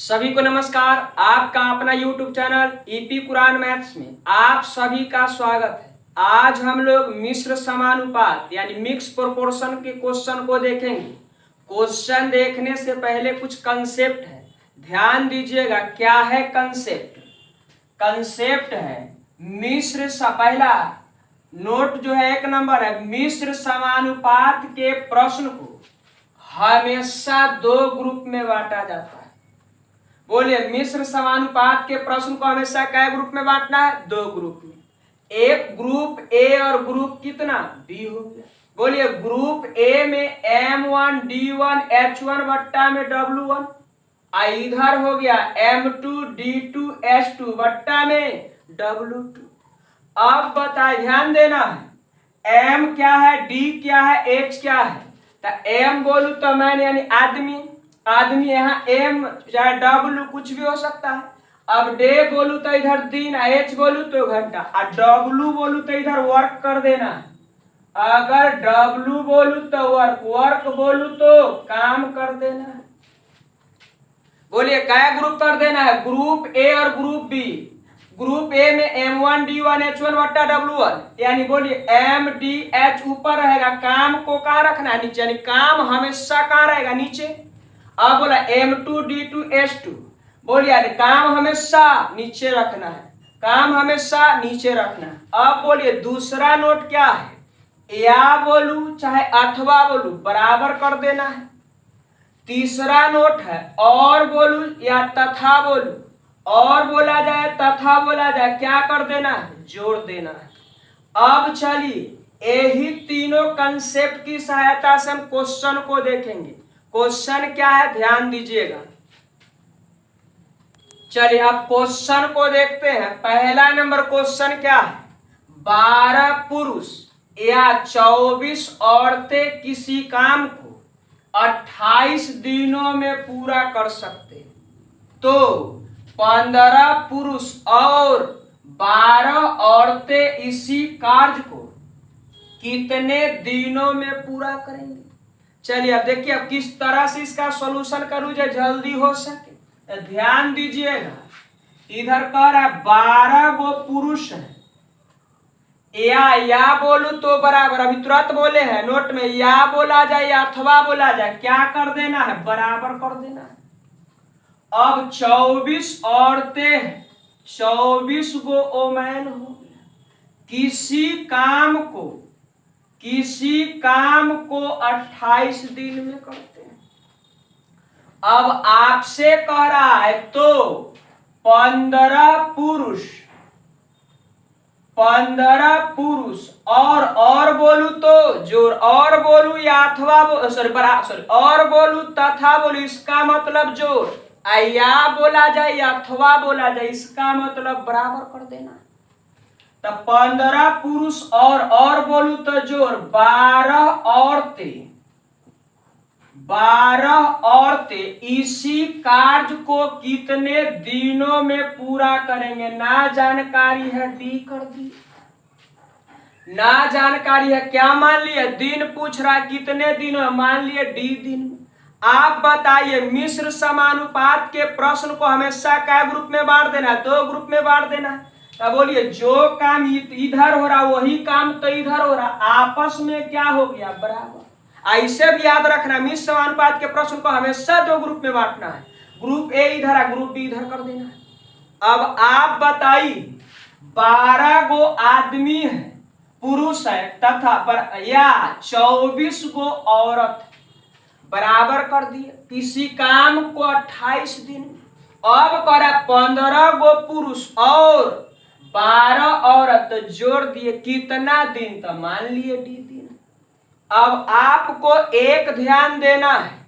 सभी को नमस्कार। आपका अपना YouTube channel EP Quran maths में आप सभी का स्वागत है। आज हम लोग मिश्र समानुपात यानी मिक्स प्रोपोर्शन के क्वेश्चन को देखेंगे। क्वेश्चन देखने से पहले कुछ कंसेप्ट है, ध्यान दीजिएगा। क्या है कंसेप्ट? कंसेप्ट है मिश्र पहला नोट जो है 1 नंबर है, मिश्र समानुपात के प्रश्न को हमेशा 2 ग्रुप में बांटा जाता है। बोलिए, मिश्र समानुपात के प्रश्न को हमेशा क्या ग्रुप में बांटना है? 2 ग्रुप में। एक ग्रुप ए और ग्रुप कितना बी हो गया। बोलिए, ग्रुप ए में M1 D1 H1 बट्टा में W1, इधर हो गया M2 D2 H2 बट्टा में W2। अब बताए, ध्यान देना है, M क्या है, D क्या है, H क्या है। तो M बोलू तो मैन यानी आदमी, यहाँ M चाहे W कुछ भी हो सकता है। अब डे बोलू तो इधर दिन, H बोलू तो घंटा, और W बोलू तो इधर वर्क कर देना है। अगर W बोलू तो वर्क बोलू तो काम कर देना है। बोलिए, क्या ग्रुप कर देना है? ग्रुप ए और ग्रुप बी। ग्रुप ए में M1 D1 H1 बट्टा W1, यानी बोलिए MDH ऊपर रहेगा, काम को कहाँ रखना है? नीचे, यानी काम हमेशा कहाँ रहेगा? नीचे। अब बोला M2 D2 H2, बोलिए काम हमेशा नीचे रखना है, काम हमेशा नीचे रखना है। अब बोलिए दूसरा नोट क्या है? या बोलू चाहे अथवा बोलू बराबर कर देना है। तीसरा नोट है और बोलू या तथा बोलू, और बोला जाए तथा बोला जाए, क्या कर देना है? जोड़ देना है। अब चलिए यही तीनों कंसेप्ट की सहायता से हम क्वेश्चन को देखेंगे। क्वेश्चन क्या है, ध्यान दीजिएगा। चलिए अब क्वेश्चन को देखते हैं। पहला नंबर क्वेश्चन क्या है? 12 पुरुष या 24 औरतें किसी काम को 28 दिनों में पूरा कर सकते हैं, तो 15 पुरुष और 12 औरतें इसी कार्य को कितने दिनों में पूरा करेंगे? चलिए अब देखिए, अब किस तरह से इसका सॉल्यूशन करूं जो जल्दी हो सके। ध्यान दीजिएगा, इधर कह रहा है 12 गो पुरुष है, या बोलू तो बराबर, अभी तुरंत बोले हैं नोट में, या बोला जाए या अथवा बोला जाए, क्या कर देना है? बराबर कर देना है। अब 24 औरतें, 24 गो ओमैन हो गया। किसी काम को 28 दिन में करते हैं। अब आपसे कह रहा है तो 15 पुरुष और बोलू तो जोड़, और बोलू या अथवा और बोलू तथा बोलू, इसका मतलब जोड़। या बोला जाए या अथवा बोला जाए, इसका मतलब बराबर कर देना। तो 15 पुरुष और बोलू तो जोड़ 12 औरतें इसी कार्य को कितने दिनों में पूरा करेंगे? ना जानकारी है, डी कर दी। ना जानकारी है, क्या मान लिया? दिन पूछ रहा है, कितने दिनों? मान लिए डी दिन। आप बताइए, मिश्र समानुपात के प्रश्न को हमेशा क्या ग्रुप में बांट देना है? 2 ग्रुप में बांट देना है। तो बोलिए, जो काम इधर हो रहा वही काम तो इधर हो रहा, आपस में क्या हो गया? बराबर। ऐसे भी याद रखना, मिश्र समानुपात के प्रश्न को हमेशा 2 ग्रुप में बांटना है। ग्रुप ए इधर है, ग्रुप बी इधर कर देना है। अब आप बताइए, 12 गो आदमी है, पुरुष है, तथा या 24 गो औरत, बराबर कर दिए। किसी काम को 28 दिन। अब करा 15 गो पुरुष और 12 औरत, जोड़ दिए कितना दिन? तो मान लिए डी दिन। अब आपको एक ध्यान देना है,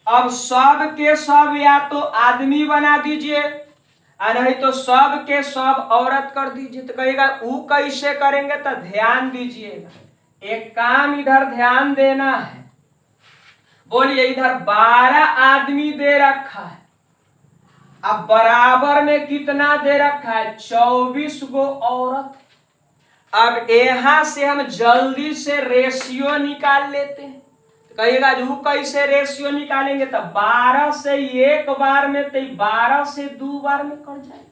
अब सब के सब या तो आदमी बना दीजिए, नहीं तो सब के सब औरत कर दीजिए। तो कहेगा वो कैसे करेंगे? तो ध्यान दीजिएगा, एक काम इधर ध्यान देना है। बोलिए, इधर 12 आदमी दे रखा है, अब बराबर में कितना दे रखा है? 24 गो औरत। अब यहां से हम जल्दी से रेशियो निकाल लेते हैं। कहिएगा जो कैसे रेशियो निकालेंगे, तब 12 से एक बार में तो 12 से 2 बार में कट जाएगा।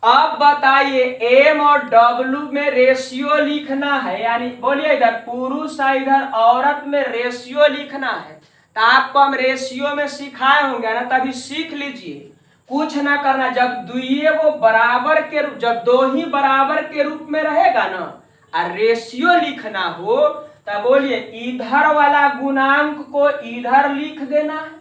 अब बताइए एम और डब्ल्यू में रेशियो लिखना है, यानी बोलिए इधर पुरुष और इधर औरत में रेशियो लिखना है। तो आपको हम रेशियो में सिखाए होंगे ना, तभी सीख लीजिए, कुछ ना करना। जब दुइये वो बराबर के रूप, जब दो ही बराबर के रूप में रहेगा ना और रेशियो लिखना हो, तब बोलिए इधर वाला गुणांक को इधर लिख देना है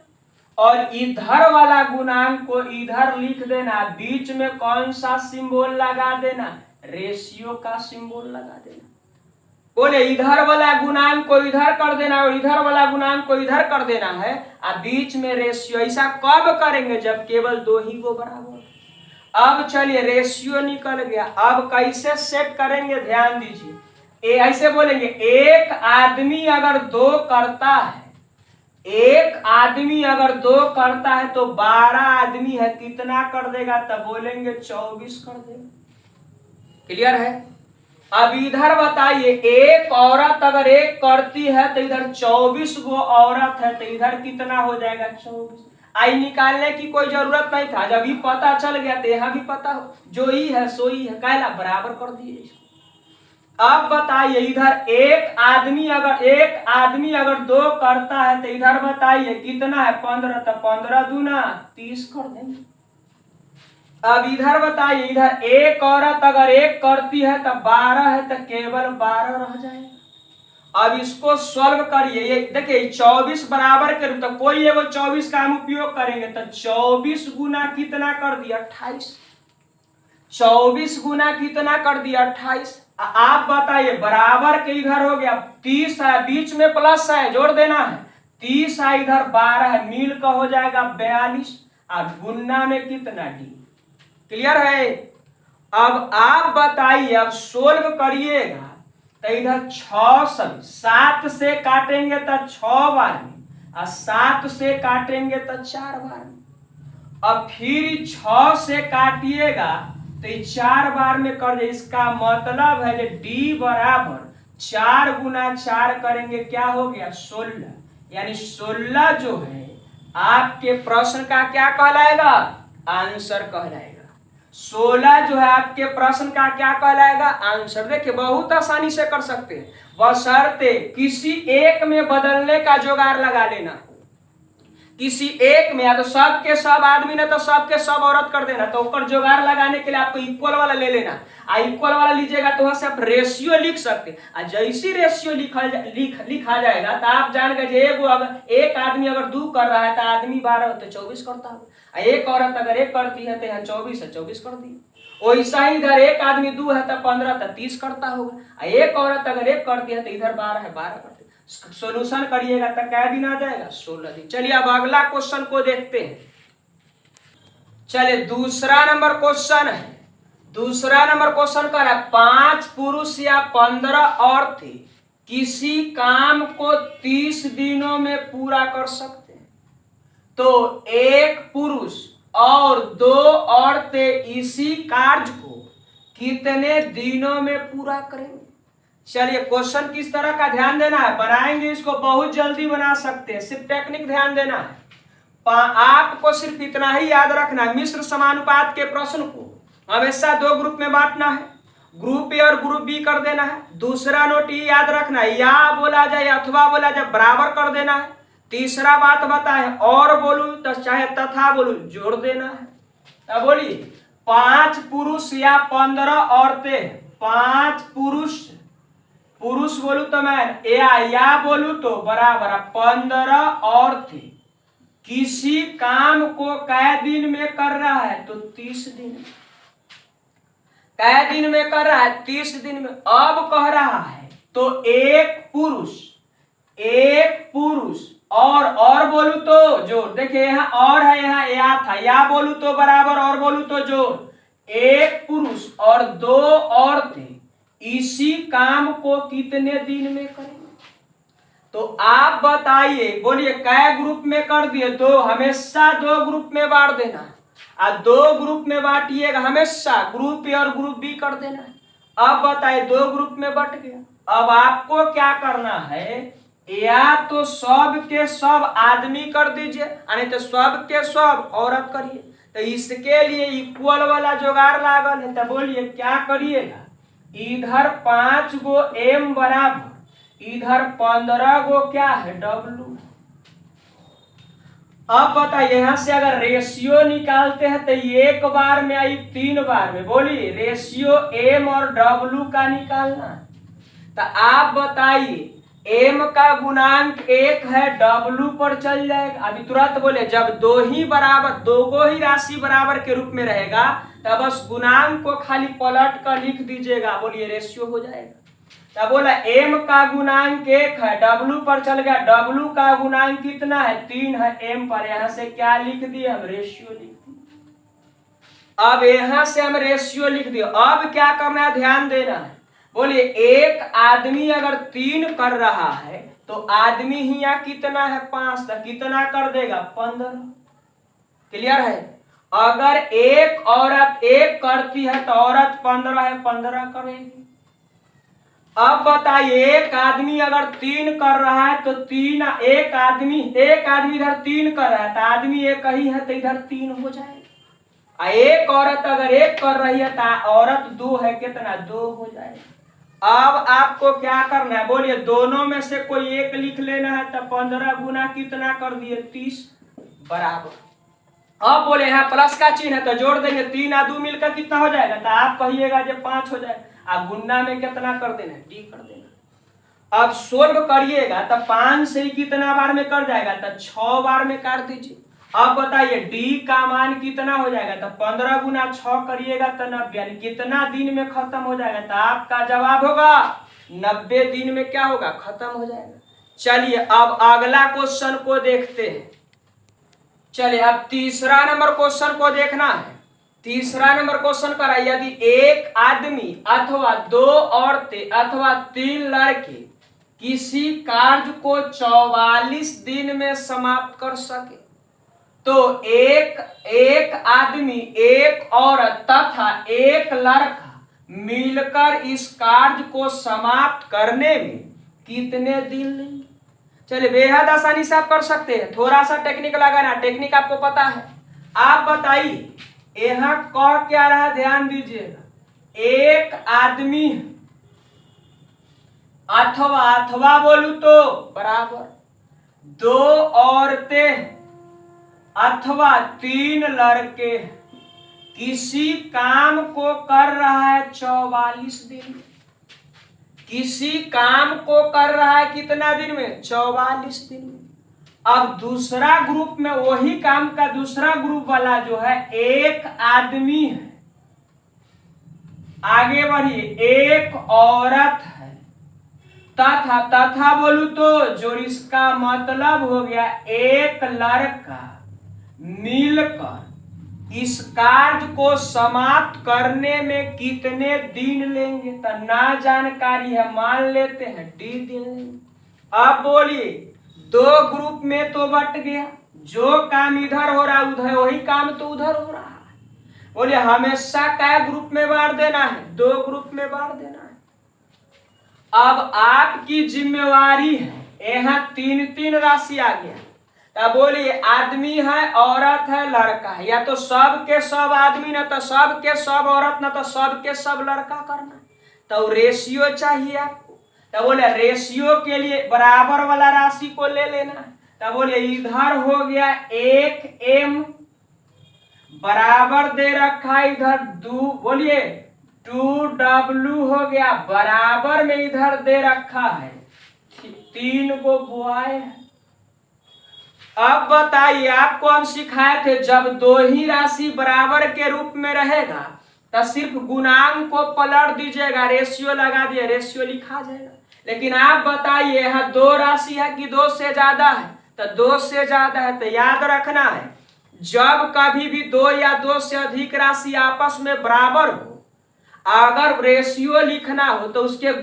और इधर वाला गुणांक को इधर लिख देना। बीच में कौन सा सिंबल लगा देना? रेशियो का सिंबल लगा देना। बोले इधर वाला गुणांक को इधर कर देना और इधर वाला गुणांक को इधर कर देना है और बीच में रेशियो। ऐसा कब करेंगे? जब केवल दो ही को बराबर। अब चलिए रेशियो निकल गया, अब कैसे सेट करेंगे ध्यान दीजिए। ऐसे बोलेंगे एक आदमी अगर दो करता है, एक आदमी अगर दो करता है तो 12 आदमी है, कितना कर देगा? तब बोलेंगे 24 कर देगा। क्लियर है? अब इधर बताइए एक औरत अगर एक करती है तो इधर 24 गो औरत है, तो इधर कितना हो जाएगा? 24। आई निकालने की कोई जरूरत नहीं था, जब ही पता चल गया तो यहाँ भी पता हो, जो ही है सो ही है, कहला बराबर कर दिए इसको। अब बताइए इधर एक आदमी अगर दो करता है तो इधर बताइए कितना है? 15, तो 15 दूना 30 कर देंगे। अब इधर बताइए इधर एक औरत अगर एक करती है तो 12 है, तो केवल 12 रह जाएगा। अब इसको सॉल्व करिए, ये देखिए 24 बराबर के रूप, तो कोई एगो 24 का हम उपयोग करेंगे तो 24 गुना कितना कर दिया? 28। 24 गुना कितना कर दिया? 28। आप बताइए बराबर के इधर हो गया 30 है, बीच में प्लस है, जोड़ देना है। 30 है, इधर 12 है, मिल का हो जाएगा 42 और गुना में कितना? डी। क्लियर है? अब आप बताइए, अब सोल्व करिएगा तो इधर 6 7 से काटेंगे तो 6 बार में और 7 से काटेंगे तो 4 बार में। अब फिर 6 से काटिएगा तो 4 बार में कर दे। इसका मतलब है कि डी बराबर 4 गुना 4 करेंगे, क्या हो गया? 16। यानी 16 जो है आपके प्रश्न का क्या कहलाएगा? आंसर कहलाएगा। 16 जो है आपके प्रश्न का क्या कहलाएगा? आंसर। देखिए बहुत आसानी से कर सकते हैं, बशर्ते किसी एक में बदलने का जुगाड़ लगा लेना। किसी एक में, या तो सब के सब आदमी ने तो सब के सब औरत कर देना, तो ऊपर जुगाड़ लगाने के लिए आपको इक्वल वाला ले लेना। इक्वल वाला लीजिएगा तो वहां से आप रेशियो लिख सकते हैं। जैसी रेशियो लिखा जाएगा तो आप जान गए एक आदमी अगर 2 कर रहा है तो आदमी 12 तो 24 करता है। एक औरत अगर एक करती है तो यहाँ 24 है, 24 कर दी। वैसा ही इधर एक आदमी 2 है तो 15 तो 30 करता होगा। एक औरत अगर एक करती है तो इधर 12 है, 12 करती है। सॉल्यूशन करिएगा तो क्या दिन आ जाएगा? 16 दिन। चलिए अब अगला क्वेश्चन को देखते हैं। चलिए दूसरा नंबर क्वेश्चन है। दूसरा नंबर क्वेश्चन कर रहा है 5 पुरुष या 15 औरतें किसी काम को 30 दिनों में पूरा कर सकते हैं, तो एक पुरुष और 2 औरतें इसी कार्य को कितने दिनों में पूरा करेंगे? चलिए क्वेश्चन किस तरह का ध्यान देना है, बनाएंगे इसको बहुत जल्दी बना सकते हैं, सिर्फ टेक्निक ध्यान देना है। आपको सिर्फ इतना ही याद रखना है, मिश्र समानुपात के प्रश्न को हमेशा 2 ग्रुप में बांटना है, ग्रुप ए और ग्रुप बी कर देना है। दूसरा नोट ये याद रखना है, या बोला जाए अथवा बोला जाए बराबर कर देना है। तीसरा बात बताए और बोलू तो चाहे तथा बोलू जोड़ देना है। अब बोलिए 5 पुरुष या 15 औरतें, 5 पुरुष बोलू तो मैं या बोलू तो बराबर 15 औरतें किसी काम को कै दिन में कर रहा है? तो 30 दिन। कै दिन में कर रहा है? 30 दिन में। अब कह रहा है तो एक पुरुष और बोलू तो जोड़। देखिए यहाँ और है, यहाँ या था, या बोलू तो बराबर और बोलू तो जोड़। एक पुरुष और 2 औरतें इसी काम को कितने दिन में करेंगे? तो आप बताइए, बोलिए कै ग्रुप में कर दिए? 2। हमेशा 2 ग्रुप में बांट देना है और 2 ग्रुप में बांटिएगा, हमेशा ग्रुप ए और ग्रुप बी कर देना है। अब बताइए 2 ग्रुप में बट गया। अब आपको क्या करना है, या तो सब के सब आदमी कर दीजिए, यानी तो सब के सब औरत करिए। तो इसके लिए इक्वल वाला जुगाड़ लागल है। तो बोलिए क्या करिएगा, इधर 5 गो एम बराबर इधर 15 गो क्या है डब्लू। अब बताइए यहां से अगर रेशियो निकालते हैं तो एक बार में आई 3 बार में। बोलिए रेशियो एम और डब्लू का निकालना है। तो आप बताइए एम का गुणांक 1 है, डब्लू पर चल जाएगा। अभी तुरंत बोले जब दो को ही राशि बराबर के रूप में रहेगा तब बस गुणांक को खाली पलट कर लिख दीजिएगा। बोलिए रेशियो हो जाएगा। तब बोला एम का गुणांक 1 है, डब्लू पर चल गया, डब्लू का गुणांक कितना है 3 है एम पर। यहां से क्या लिख दिए हम, रेशियो लिख दिए। अब यहां से हम रेशियो लिख दिए। अब क्या करना है, ध्यान देना है। बोलिए एक आदमी अगर 3 कर रहा है तो आदमी ही यहाँ कितना है 5, तो कितना कर देगा 15। क्लियर है। अगर एक औरत 1 करती है तो औरत 15 है, 15 करेगी। अब बताइए एक आदमी अगर 3 कर रहा है तो एक आदमी इधर 3 कर रहा है तो आदमी एक ही है तो इधर 3 हो जाएगा। एक औरत अगर 1 कर रही है तो औरत 2 है, कितना 2 हो जाएगा। अब आपको क्या करना है, बोलिए दोनों में से कोई एक लिख लेना है। तो 15 गुना कितना कर दिए 30 बराबर। अब बोले यहाँ प्लस का चिन्ह है तो जोड़ देंगे, 3 और 2 मिलकर कितना हो जाएगा, तो आप कहिएगा जब 5 हो जाएगा। आप गुन्ना में कितना कर देना है, डी कर देना। अब सोल्व करिएगा तो 5 से ही कितना बार में कर जाएगा, तो 6 बार में काट दीजिए। अब बताइए डी का मान कितना हो जाएगा, तो 15 गुना 6 करिएगा तो 90, यानी कितना दिन में खत्म हो जाएगा, तो आपका जवाब होगा 90 दिन में क्या होगा, खत्म हो जाएगा। चलिए अब अगला क्वेश्चन को देखते हैं। चलिए अब तीसरा नंबर क्वेश्चन को देखना है। तीसरा नंबर क्वेश्चन करा, यदि एक आदमी अथवा 2 औरतें अथवा 3 लड़के किसी कार्य को 44 दिन में समाप्त कर सके तो एक आदमी, एक औरत तथा एक लड़का मिलकर इस कार्य को समाप्त करने में कितने दिन लेंगे। चलिए बेहद आसानी से आप कर सकते हैं, थोड़ा सा टेक्निक लगाना, टेक्निक आपको पता है। आप बताइए यहाँ कह क्या रहा, ध्यान दीजिएगा। एक आदमी अथवा बोलू तो बराबर 2 औरतें अथवा 3 लड़के किसी काम को कर रहा है 44 दिन में। किसी काम को कर रहा है कितना दिन में, 44 दिन में। अब दूसरा ग्रुप में वही काम का दूसरा ग्रुप वाला जो है एक आदमी है, आगे बढ़िए, एक औरत है तथा बोलू तो जो इसका मतलब हो गया एक लड़का मिलकर इस कार्य को समाप्त करने में कितने दिन लेंगे, तो ना जानकारी है, मान लेते हैं डी दिन लेंगे। अब बोलिए 2 ग्रुप में तो बट गया, जो काम इधर हो रहा है उधर, वही काम तो उधर हो रहा है। बोलिए हमेशा क्या ग्रुप में बांट देना है, 2 ग्रुप में बांट देना है। अब आपकी जिम्मेवारी है, यहाँ 3 राशि आ गया। तब बोलिए आदमी है, औरत है, लड़का है, या तो सब के सब आदमी ना तो सब के सब औरत ना तो सब के सब लड़का करना, तो रेशियो चाहिए आपको। तब बोले रेशियो के लिए बराबर वाला राशि को ले लेना। तब बोले इधर हो गया 1 एम बराबर दे रखा है इधर 2, बोलिए 2W हो गया, बराबर में इधर दे रखा है 3 गो बॉय है। अब बताइए आपको हम सिखाए थे जब 2 ही राशि बराबर के रूप में रहेगा तो सिर्फ गुणांक को पलट दीजिएगा, रेशियो लगा दिए, रेशियो लिखा जाएगा। लेकिन आप बताइए यहाँ 2 राशि है कि 2 से ज्यादा है, तो 2 से ज्यादा है। तो याद रखना है जब कभी भी 2 या 2 से अधिक राशि आपस में बराबर हो, अगर रेशियो लिखना हो तो उसके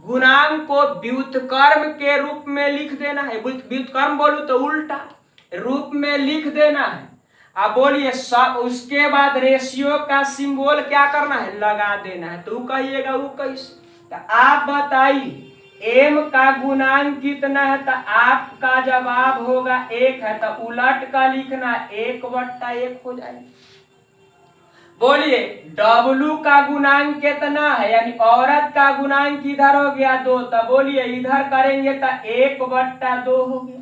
गुणांक को व्युत्क्रम के रूप में लिख देना है। व्युत्क्रम बोलूं तो उल्टा रूप में लिख देना है। अब बोलिए उसके बाद रेशियो का सिंबल क्या करना है, लगा देना है। तो कहिएगा वो कैसे, तो आप बताइए एम का गुणांक कितना है, तो आपका जवाब होगा 1 है, तो उलट का लिखना 1/1 हो जाएगा। बोलिए डब्लू का गुणांक कितना है, यानी औरत का गुणांक इधर हो गया 2, तो बोलिए इधर करेंगे तो 1/2 हो गया।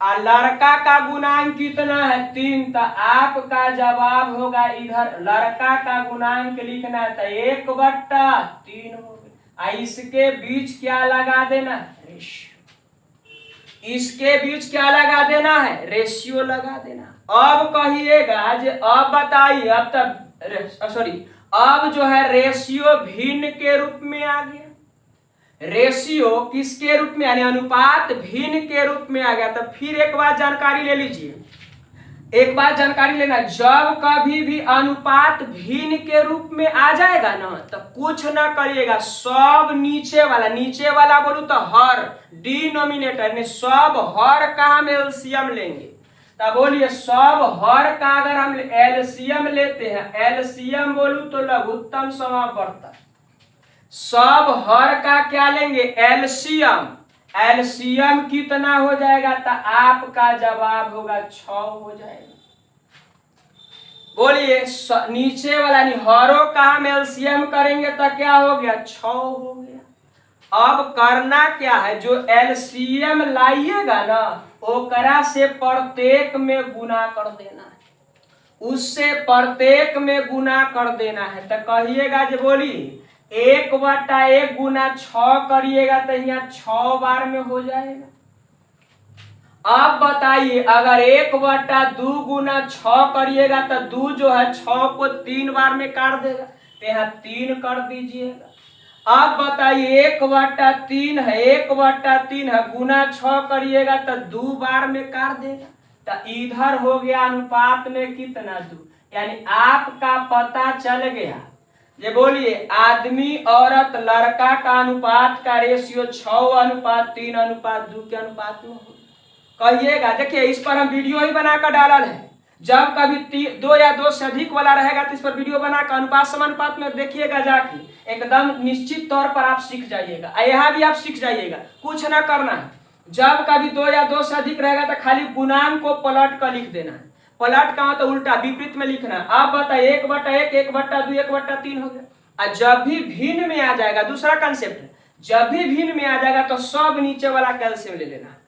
और लड़का का गुणांक कितना है 3, तो आपका जवाब होगा इधर लड़का का गुणांक लिखना है तो 1/3 हो गया। इसके बीच क्या लगा देना है, रेशियो। इसके बीच क्या लगा देना है, रेशियो लगा देना। अब कहिएगा जे अब बताइए, अब तक सॉरी अब जो है रेशियो भिन्न के रूप में आ गया। रेशियो किसके रूप में, यानी अनुपात भिन्न के रूप में आ गया। तो फिर एक बार जानकारी ले लीजिए, एक बार जानकारी लेना, जब कभी भी अनुपात भिन्न के रूप में आ जाएगा ना, तो कुछ ना करिएगा, सब नीचे वाला बोलूं तो हर डिनोमिनेटर, सब हर का हम एलसीएम लेंगे। तब बोलिए सब हर का अगर हम एलसीएम लेते हैं, एलसीएम बोलूं तो लघुत्तम समापवर्तक, सब हर का क्या लेंगे, एलसीएम। एलसीएम कितना हो जाएगा, तो आपका जवाब होगा 6 हो जाएगा। बोलिए नीचे वाला नहीं, हरों का हम एलसीएम करेंगे तो क्या हो गया, 6 हो गया। अब करना क्या है, जो एलसीएम लाइएगा ना, ओकरा से प्रत्येक में गुना कर देना है, उससे प्रत्येक में गुना कर देना है। तो कहिएगा जो बोलिए 1/1 गुना 6 करिएगा तो यहाँ 6 बार में हो जाएगा। अब बताइए अगर 1/2 गुना 6 करिएगा तो 2 जो है 6 को 3 बार में काट देगा, तो यहाँ 3 कर दीजिएगा। अब बताइए 1/3 है, 1/3 है, गुना 6 करिएगा तो 2 बार में काट देगा, तो इधर हो गया अनुपात में कितना 2, यानी आपका पता चल गया। ये बोलिए आदमी औरत लड़का का अनुपात का रेशियो 6:3:2 के अनुपात में हो। कहिएगा, देखिए इस पर हम वीडियो ही बनाकर डालल है, जब कभी 2 या 2 से अधिक वाला रहेगा तो इस पर वीडियो बनाकर अनुपात समानुपात में देखिएगा जाके, एकदम निश्चित तौर पर आप सीख जाइएगा। यहाँ भी आप सीख जाइएगा, कुछ ना करना है। जब कभी 2 या 2 से अधिक रहेगा तो खाली गुणांक को पलट कर लिख देना है, पलट का मतलब उल्टा विपरीत में लिखना है। आप बताइए 1/1 1/2 1/3 हो गया। और जब भी भिन्न में आ जाएगा, दूसरा कंसेप्ट है, जब भी भिन्न में आ जाएगा तो सब नीचे वाला कैल्शियम ले लेना है।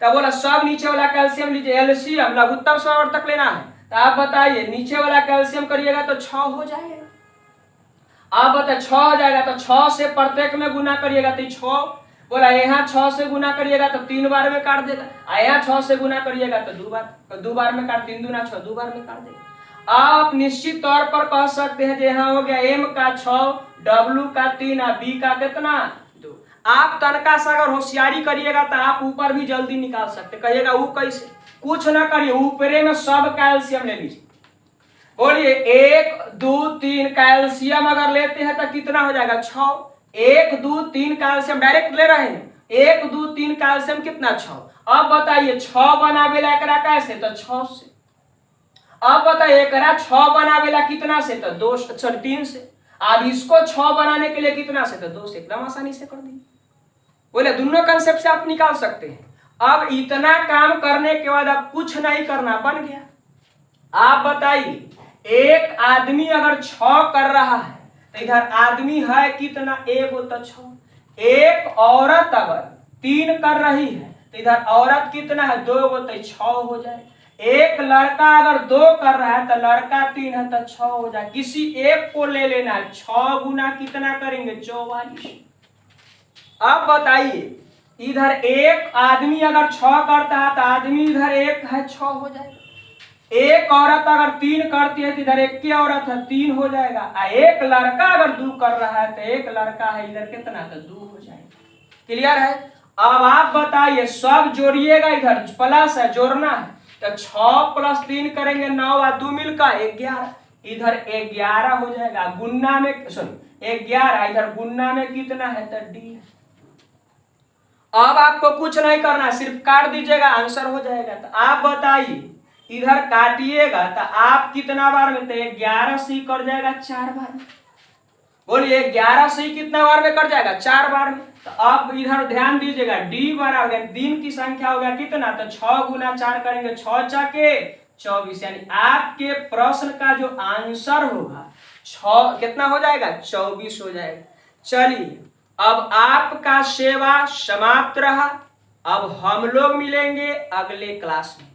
तब बोला सब नीचे वाला कैल्शियम लीजिए, एलसीएम लघुत्तम समावर्तक लेना है। तो आप बताइए नीचे वाला कैल्शियम करिएगा तो 6 हो जाएगा। आप बताइए 6 हो जाएगा तो 6 से प्रत्येक में गुना करिएगा तो 6, बोला यहाँ 6 से गुना करिएगा तो 3 बार में काट देगा, यहाँ 6 से गुना करिएगा तो 2 बार में काट, 3 दूना 6, 2 बार में काट देगा। आप निश्चित तौर पर कह सकते हैं यहाँ हो गया एम का 6, डब्ल्यू का 3 और बी का कितना 2। आप तनका सा अगर होशियारी करिएगा तो आप ऊपर भी जल्दी निकाल सकते। कहिएगा वो कैसे, कुछ ना करिए, ऊपरे में सब कैल्शियम ले लीजिए। बोलिए 1 2 3 कैल्शियम अगर लेते हैं तो कितना हो जाएगा 6, 1 2 3 कैल्शियम डायरेक्ट ले रहे हैं, 1 2 3 कैल्शियम कितना 6। अब बताइए 6 बनावेला एकरा कैसे, तो 6 से। अब बताइए एकरा 6 बनावेला कितना से, तो 2 सॉरी 3 से। अब इसको 6 बनाने के लिए कितना से, तो 2 से। एकदम आसानी से कर दी। बोले दोनों कंसेप्ट से आप निकाल सकते हैं। अब इतना काम करने के बाद अब कुछ नहीं करना, बन गया। आप बताइए एक आदमी अगर 6 कर रहा है तो इधर आदमी है कितना, 1 तो 6। एक औरत अगर 3 कर रही है तो इधर औरत कितना है, 2 तो 6 हो जाए। एक लड़का अगर 2 कर रहा है तो लड़का 3 है तो 6 हो जाए। किसी एक को ले लेना है, 6 गुना कितना करेंगे 44। अब बताइए इधर एक आदमी अगर 6 करता है तो आदमी इधर 1 है 6 हो जाएगा। एक औरत अगर 3 करती है तो इधर 1 की औरत है 3 हो जाएगा। एक लड़का अगर 2 कर रहा है तो एक लड़का है इधर कितना, तो 2 हो जाएगा। क्लियर है। अब आप बताइए सब जोड़िएगा, इधर प्लस है जोड़ना है तो 6 + 3 करेंगे 9 और 2 मिलकर 11, इधर 11 हो जाएगा। गुन्ना में सॉरी 11, इधर गुन्ना में कितना है तो डी है। अब आपको कुछ नहीं करना है, सिर्फ काट दीजिएगा, आंसर हो जाएगा। तो आप बताइए इधर काटिएगा तो आप कितना बार में, तो 11 से कर जाएगा 4 बार। बोलिए 11 से ही कितना बार में कट जाएगा? 4 बार में। तो अब इधर ध्यान दीजिएगा, डी बराबर दिन की संख्या हो गया कितना? तो 6 गुना 4 करेंगे, 6 चके 24, यानी आपके प्रश्न का जो आंसर होगा 6 कितना हो जाएगा? 24 हो जाएगा। चलिए अब आपका सेवा समाप्त रहा। अब हम लोग मिलेंगे अगले क्लास में।